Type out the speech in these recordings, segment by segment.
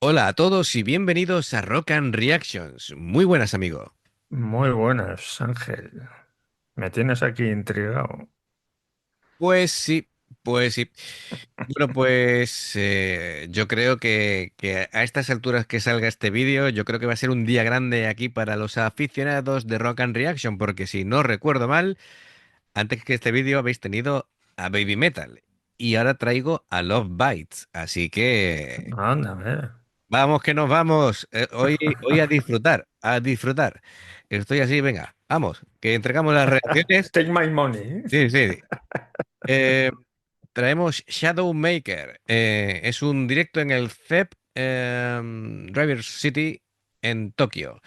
Hola a todos y bienvenidos a Rock and Reactions. Muy buenas, amigo. Muy buenas, Ángel. Me tienes aquí intrigado. Pues sí, pues sí. Bueno, pues yo creo que a estas alturas que salga este vídeo, yo creo que va a ser un día grande aquí para los aficionados de Rock and Reaction, porque si no recuerdo mal, antes que este vídeo habéis tenido a Baby Metal y ahora traigo a Love Bites. Así que Anda, a ver. vamos que nos vamos. Hoy a disfrutar, a disfrutar. Estoy así, venga, vamos, que entregamos las reacciones. Take my money. Sí, sí. Eh, traemos Shadowmaker. Es un directo en el CEP River City en Tokio.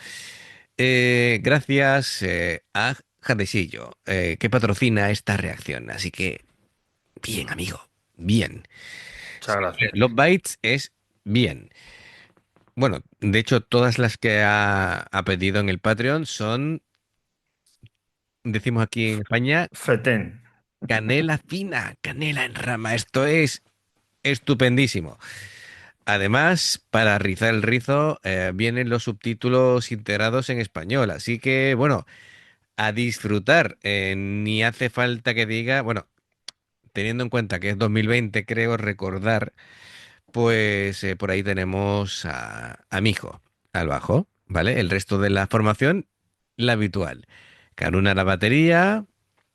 Gracias a Jadesillo, que patrocina esta reacción. Así que, bien, amigo, bien. Muchas gracias. Love Bites es bien. Bueno, de hecho, todas las que ha pedido en el Patreon son, decimos aquí en España, Fetén. canela fina, canela en rama. Esto es estupendísimo. Además, para rizar el rizo, vienen los subtítulos integrados en español. Así que, bueno, a disfrutar. Ni hace falta que diga, bueno, teniendo en cuenta que es 2020, creo recordar, pues por ahí tenemos a Mijo al bajo, ¿vale? El resto de la formación, la habitual. Karuna a la batería,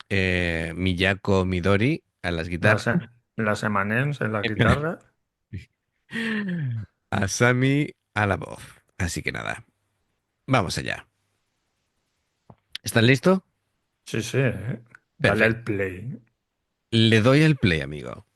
Miyako Midori a las guitarras, Las, las Emanems en la guitarra. Asami a la voz. Así que nada, vamos allá. ¿Están listos? Sí, sí, ¿eh? Dale Perfecto. al play. Le doy el play, amigo.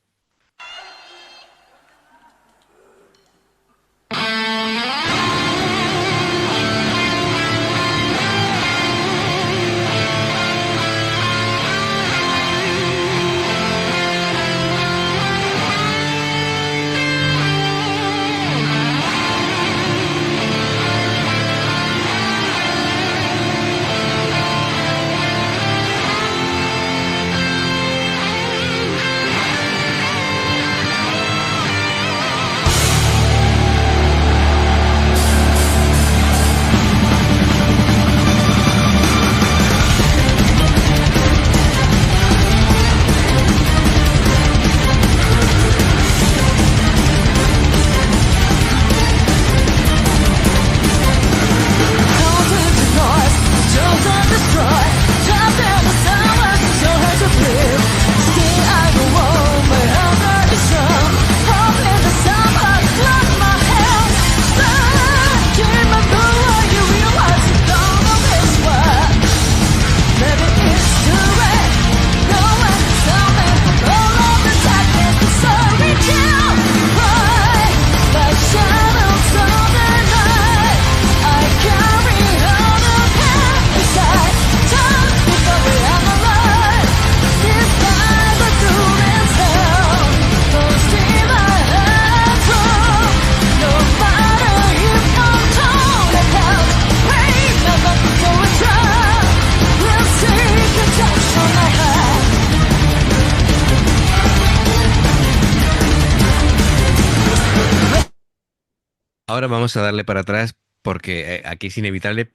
Ahora vamos a darle para atrás porque aquí es inevitable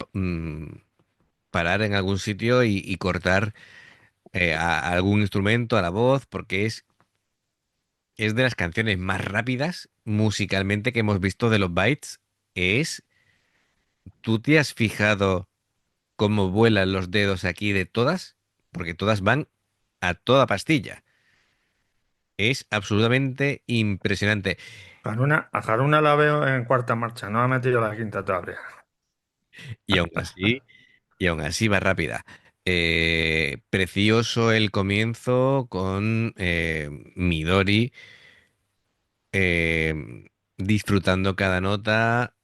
parar en algún sitio y cortar a algún instrumento, a la voz, porque es de las canciones más rápidas musicalmente que hemos visto de los Bytes. Es, ¿tú te has fijado cómo vuelan los dedos aquí de todas? Porque todas van a toda pastilla. Es absolutamente impresionante. A Haruna la veo en cuarta marcha, no ha metido la quinta todavía. Y aún así, y aún así va rápida. Precioso el comienzo con Midori eh, disfrutando cada nota,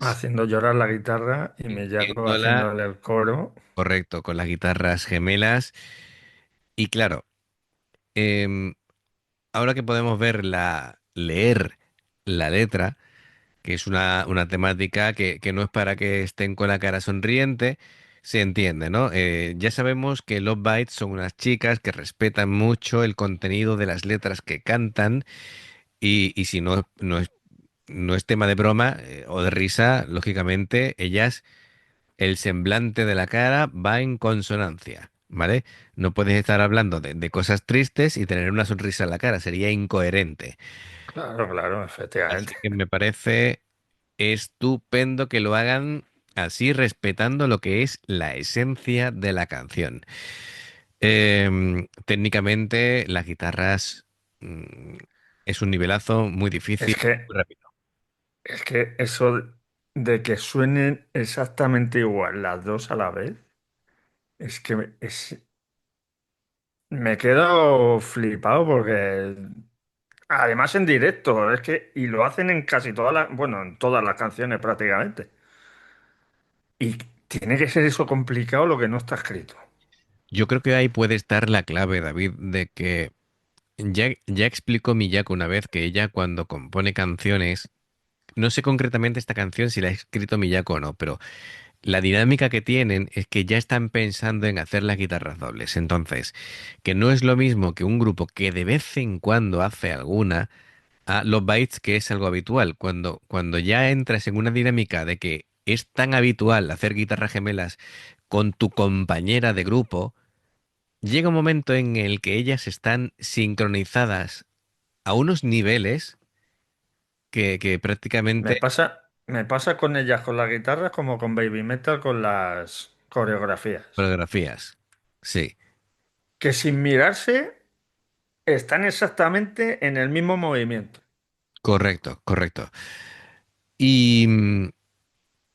Haciendo llorar la guitarra y Miyako sintiéndola, haciéndole el coro. correcto, con las guitarras gemelas. Y claro, em, ahora que podemos leer la letra, que es una temática que no es para que estén con la cara sonriente, se entiende, ¿no? Ya sabemos que Love Bites son unas chicas que respetan mucho el contenido de las letras que cantan y si no, no es no es tema de broma o de risa, lógicamente, ellas, el semblante de la cara va en consonancia, ¿vale? No puedes estar hablando de cosas tristes y tener una sonrisa en la cara, sería incoherente. Claro, claro, efectivamente. Así que me parece estupendo que lo hagan así, respetando lo que es la esencia de la canción. Técnicamente, las guitarras mm, es un nivelazo muy Es difícil, que, muy rápido. es que eso de que suenen exactamente igual las dos a la vez, es que me quedo flipado porque además en directo, es que, y lo hacen en casi todas las, bueno, en todas las canciones prácticamente. Y tiene que ser eso complicado lo que no está escrito. Yo creo que ahí puede estar la clave, David, de que ya explicó Miyako una vez que ella cuando compone canciones, no sé concretamente esta canción si la ha escrito Miyako o no, pero la dinámica que tienen es que ya están pensando en hacer las guitarras dobles. Entonces, que no es lo mismo que un grupo que de vez en cuando hace alguna, a los bytes que es algo habitual. Cuando ya entras en una dinámica de que es tan habitual hacer guitarras gemelas con tu compañera de grupo, llega un momento en el que ellas están sincronizadas a unos niveles que prácticamente Me pasa con ellas con las guitarras como con Baby Metal con las coreografías. coreografías. Sí, Que sin mirarse están exactamente en el mismo movimiento. correcto, correcto. Y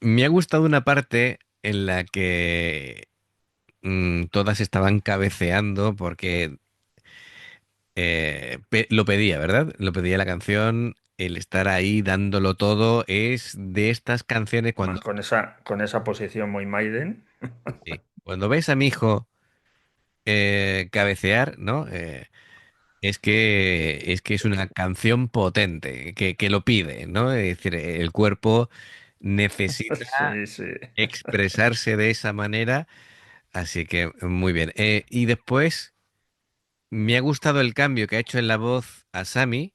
me ha gustado una parte en la que todas estaban cabeceando porque lo pedía, ¿verdad? Lo pedía la canción, el estar ahí dándolo todo es de estas canciones Además, cuando, con esa posición muy Maiden. sí, cuando ves a mi hijo cabecear, ¿no? Es que es una canción potente que lo pide, ¿no? Es decir, el cuerpo necesita Sí, sí. expresarse de esa manera, así que muy bien. Y después me ha gustado el cambio que ha hecho en la voz a Sammy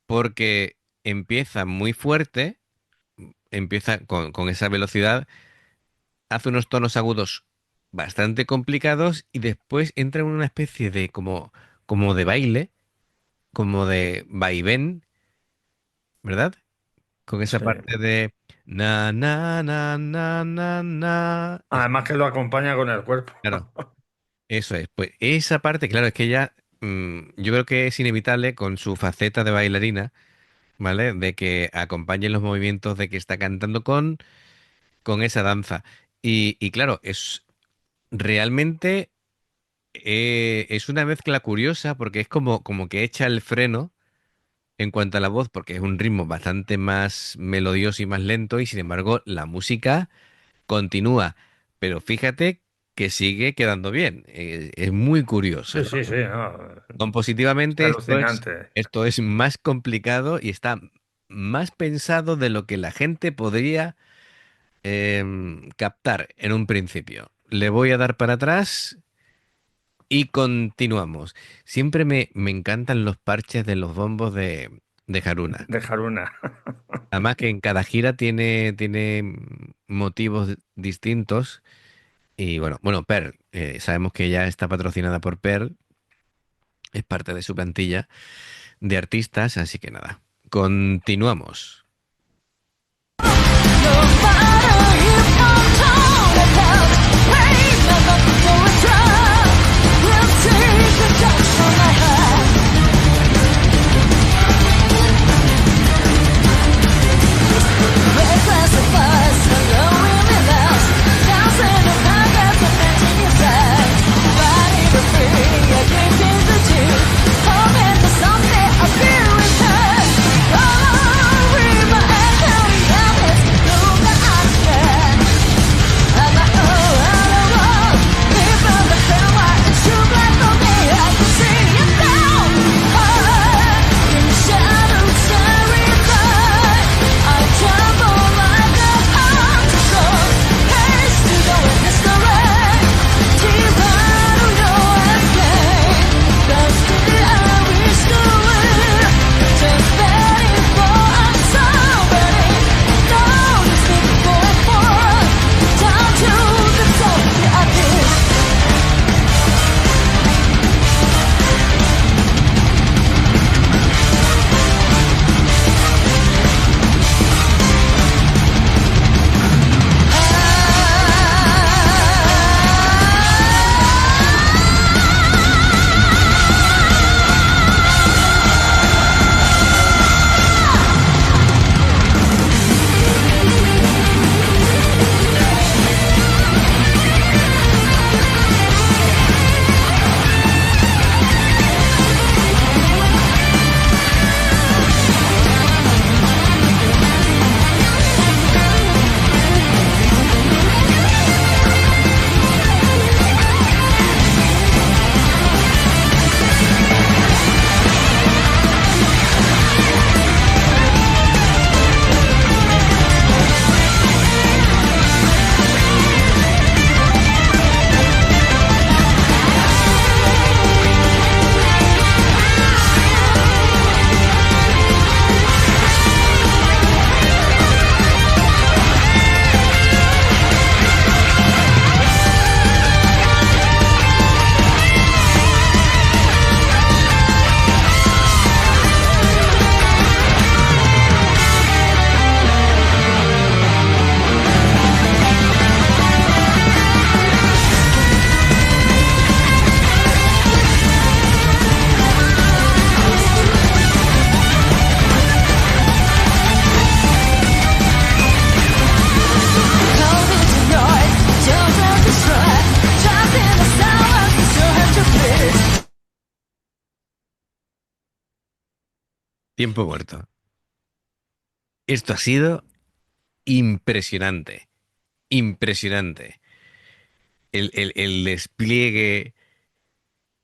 porque empieza muy fuerte, empieza con esa velocidad, hace unos tonos agudos bastante complicados y después entra en una especie de como de baile, como de vaivén, ¿verdad? Con esa Sí. parte de na na na na na na. Además que lo acompaña con el cuerpo. Claro, eso es. Pues esa parte, claro, es que ella, yo creo que es inevitable con su faceta de bailarina, ¿vale? De que acompañe los movimientos de que está cantando con esa danza. Y claro, es realmente es una mezcla curiosa porque es como que echa el freno en cuanto a la voz, porque es un ritmo bastante más melodioso y más lento, y sin embargo la música continúa. Pero fíjate que sigue quedando bien. Es muy curioso, Sí, ¿no? sí, sí. No, es Compositivamente alucinante. esto es más complicado y está más pensado de lo que la gente podría captar en un principio. Le voy a dar para atrás y continuamos. Siempre me encantan los parches de los bombos de Haruna. Dejar una. Además que en cada gira tiene motivos distintos. Y bueno, Pearl, sabemos que ya está patrocinada por Pearl, es parte de su plantilla de artistas, así que nada, continuamos. I can see Tiempo muerto. Esto ha sido impresionante. Impresionante. El despliegue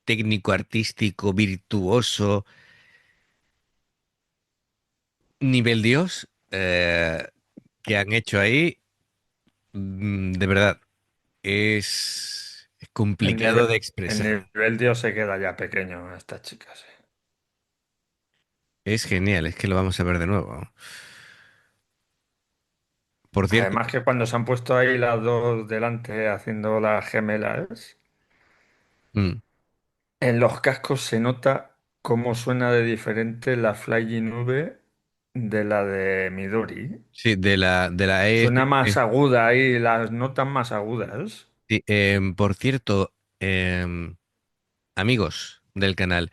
técnico, artístico, virtuoso, nivel Dios, que han hecho ahí, de verdad, es complicado de El expresar. nivel Dios se queda ya pequeño a estas chicas. Es genial, es que lo vamos a ver de nuevo. Por cierto, Además que cuando se han puesto ahí las dos delante haciendo las gemelas, mm, en los cascos se nota cómo suena de diferente la Flying V de la de Midori. sí, de la Suena E. más aguda ahí, las notas más agudas. Sí, por cierto, em, amigos del canal,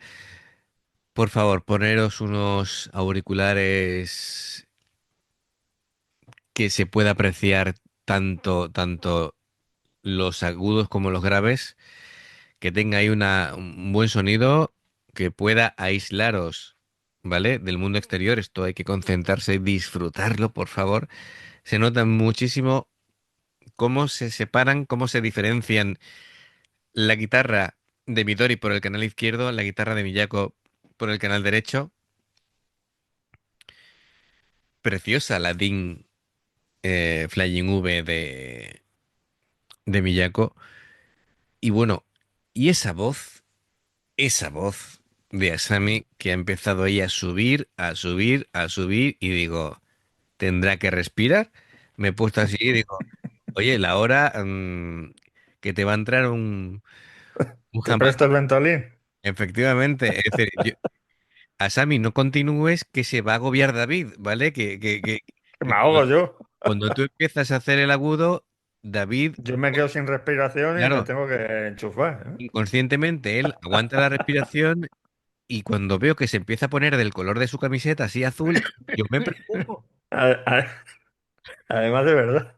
por favor, poneros unos auriculares que se pueda apreciar tanto los agudos como los graves, que tenga ahí un buen sonido, que pueda aislaros, ¿vale? Del mundo exterior. Esto hay que concentrarse y disfrutarlo, por favor. Se nota muchísimo cómo se separan, cómo se diferencian la guitarra de Midori por el canal izquierdo, la guitarra de Miyako por el canal derecho. Preciosa la DIN Flying V de Miyako. Y bueno, y esa voz de Asami que ha empezado ahí a subir, a subir, a subir, y digo, ¿tendrá que respirar? Me he puesto así y digo, oye, la hora que te va a entrar un ¿Te jamás. presto el Ventolin? Efectivamente, es decir, Asami, no continúes que se va a agobiar David, ¿vale? Que Que me ahogo yo. cuando tú empiezas a hacer el agudo, David, Yo me quedo sin respiración y me claro, tengo que enchufar, ¿eh? inconscientemente él aguanta la respiración, y cuando veo que se empieza a poner del color de su camiseta así azul, yo me preocupo. A- a- Además de verdad.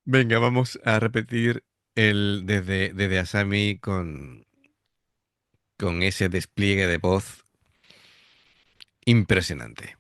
Venga, vamos a repetir desde Asami con ese despliegue de voz impresionante.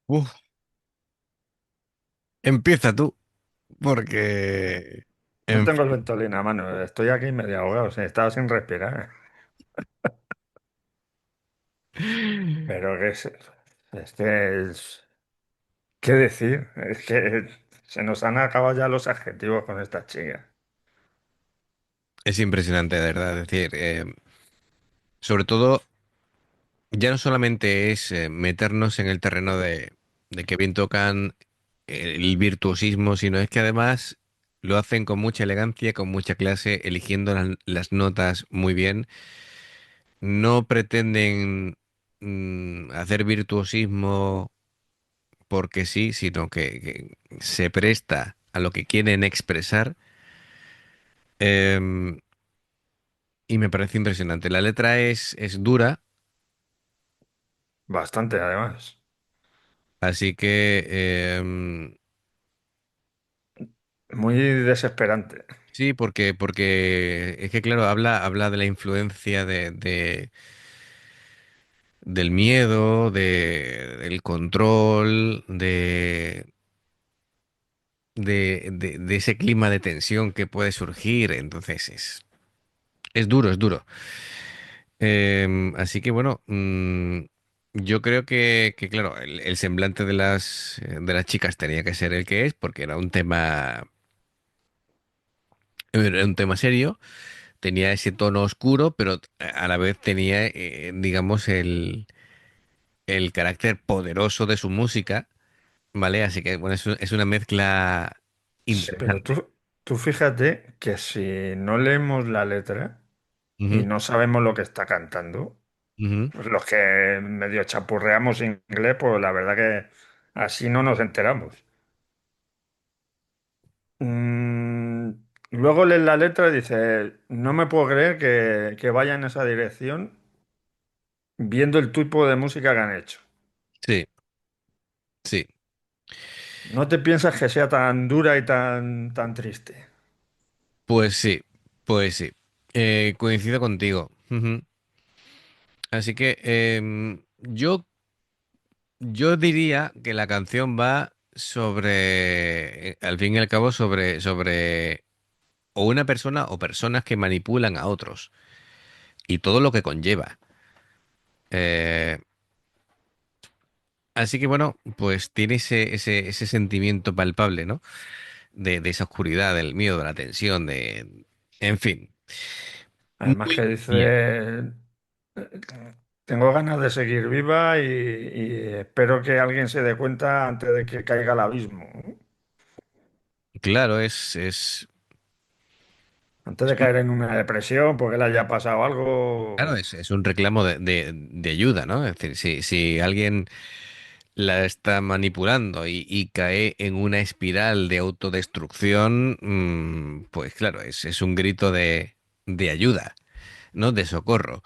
Uf, empieza tú, porque... No En tengo el fin, Ventolin a mano, estoy aquí medio ahogado, estaba sin respirar. Pero es que es, ¿qué decir? Es que se nos han acabado ya los adjetivos con esta chica. es impresionante, de verdad. Es decir, sobre todo, ya no solamente es meternos en el terreno de que bien tocan el virtuosismo, sino es que además lo hacen con mucha elegancia, con mucha clase, eligiendo las notas muy bien. No pretenden hacer virtuosismo porque sí, sino que se presta a lo que quieren expresar. em, y me parece impresionante. La letra es dura, Bastante, además. así que Muy desesperante. sí, porque es que claro, habla de la influencia del miedo, del control, de ese clima de tensión que puede surgir. Entonces es duro, es duro. Así que bueno, yo creo que, claro, el semblante de las chicas tenía que ser el que es, porque era un tema serio, tenía ese tono oscuro, pero a la vez tenía, digamos, el carácter poderoso de su música, ¿vale? Así que bueno, es una mezcla Sí, pero interesante. tú fíjate que si no leemos la letra y Ujú, no sabemos lo que está cantando, ujú. pues los que medio chapurreamos inglés, pues la verdad que así no nos enteramos. Mm, luego lees la letra y dices, no me puedo creer que vaya en esa dirección viendo el tipo de música que han hecho. Sí, sí, No te piensas que sea tan dura y tan triste. pues sí, pues sí. Coincido contigo. Ujú. Así que yo diría que la canción va sobre, al fin y al cabo, sobre o una persona o personas que manipulan a otros y todo lo que conlleva. Eh, Así que bueno, pues tiene ese sentimiento palpable, ¿no? De esa oscuridad, del miedo, de la tensión, En fin, Además muy que bien. dice, tengo ganas de seguir viva y espero que alguien se dé cuenta antes de que caiga al abismo. Claro, Antes de caer en una depresión porque le haya pasado claro, algo. es un reclamo de ayuda, ¿no? Es decir, si alguien la está manipulando y cae en una espiral de autodestrucción, pues claro, es un grito de ayuda, ¿no? De socorro.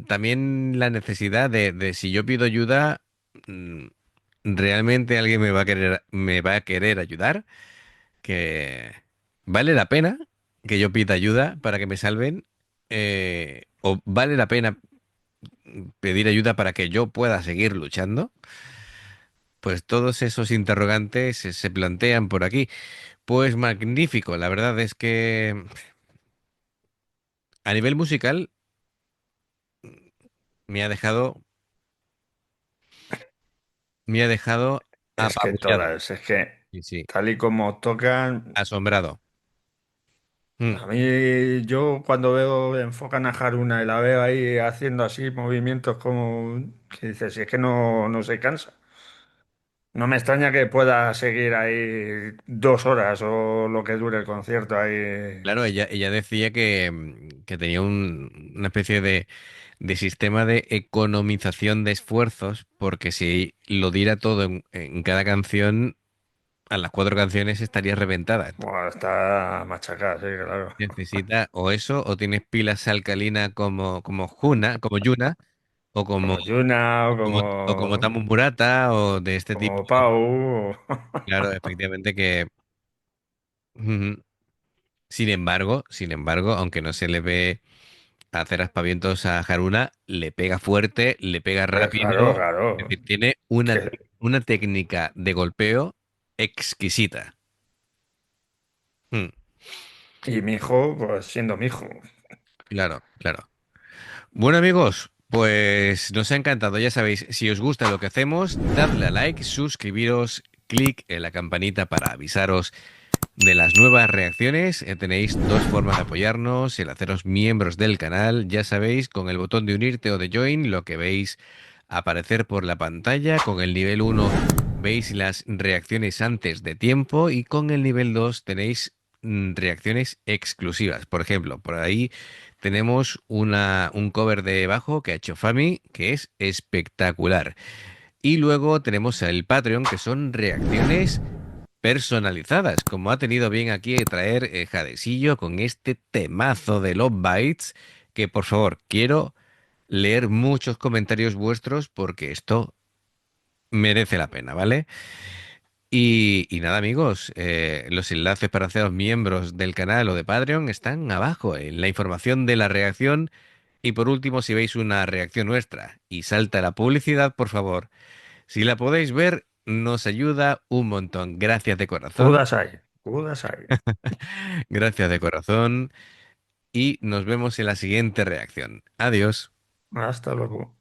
También la necesidad de si yo pido ayuda, mm, realmente alguien me va a querer ayudar, que vale la pena que yo pida ayuda para que me salven, o vale la pena pedir ayuda para que yo pueda seguir luchando. Pues todos esos interrogantes se plantean por aquí. Pues magnífico, la verdad es que a nivel musical me ha dejado, me ha dejado Es que apabullado. todas, es que Sí, sí, tal y como tocan, asombrado. Mm, a mí yo cuando veo, enfocan a Haruna y la veo ahí haciendo así movimientos como que dices, si es que no se cansa. No me extraña que pueda seguir ahí 2 horas o lo que dure el concierto ahí. Claro, ella decía que tenía una especie de sistema de economización de esfuerzos, porque si lo diera todo en cada canción, a las 4 canciones estaría reventada. Entonces, Buah, está machacada, sí, claro. necesita o eso, o tienes pilas alcalinas como Yuna, o como, Como Yuna o o como Tamu Murata, o de este tipo. como Pau. Claro, efectivamente que... ujú. Sin embargo, aunque no se le ve hacer aspavientos a Haruna, le pega fuerte, le pega Hombre, claro, rápido. Es claro. decir, tiene una, Que- una técnica de golpeo exquisita. Mm, y mi hijo, pues siendo mi hijo. claro, claro. Bueno, amigos, pues nos ha encantado. Ya sabéis, si os gusta lo que hacemos, dadle a like, suscribiros, clic en la campanita para avisaros de las nuevas reacciones. Tenéis dos formas de apoyarnos: el haceros miembros del canal, ya sabéis, con el botón de unirte o de join, lo que veis aparecer por la pantalla. Con el nivel uno veis las reacciones antes de tiempo y con el nivel 2 tenéis reacciones exclusivas. Por ejemplo, por ahí tenemos un cover de bajo que ha hecho Fami, que es espectacular. Y luego tenemos el Patreon, que son reacciones personalizadas, como ha tenido bien aquí de traer Jadesillo con este temazo de Love Bites, que por favor quiero leer muchos comentarios vuestros porque esto merece la pena, ¿vale? Y nada, amigos, los enlaces para haceros miembros del canal o de Patreon están abajo en la información de la reacción. Y por último, si veis una reacción nuestra y salta la publicidad, por favor, si la podéis ver, nos ayuda un montón. Gracias de corazón. Kudasai, Kudasai. Gracias de corazón y nos vemos en la siguiente reacción. Adiós. Hasta luego.